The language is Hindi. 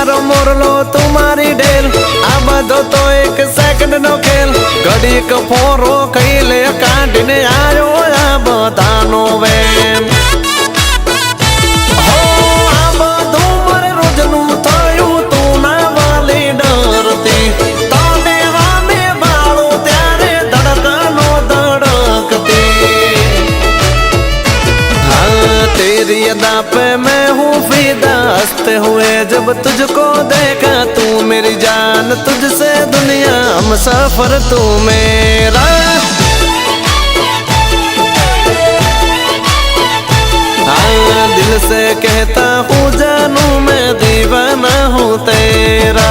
मारो मोरलो तुम्हारी ढेल आ बधो तो एक सेकंड नो खेल घड़ी को फोरो कई ले काढीने आयो आ बधानो वेम हो आ बधु मारे रोजनु थयु तू ना वाली डरती तने वामे बाळो त्यारे धड़कनो धड़कती हाँ तेरी अदा पे मैं हूँ फिदा हंसते हुए जब तुझको देखा तू मेरी जान तुझसे दुनिया हम सफर तू मेरा हाँ दिल से कहता हूँ जानू मैं दीवाना हूँ तेरा।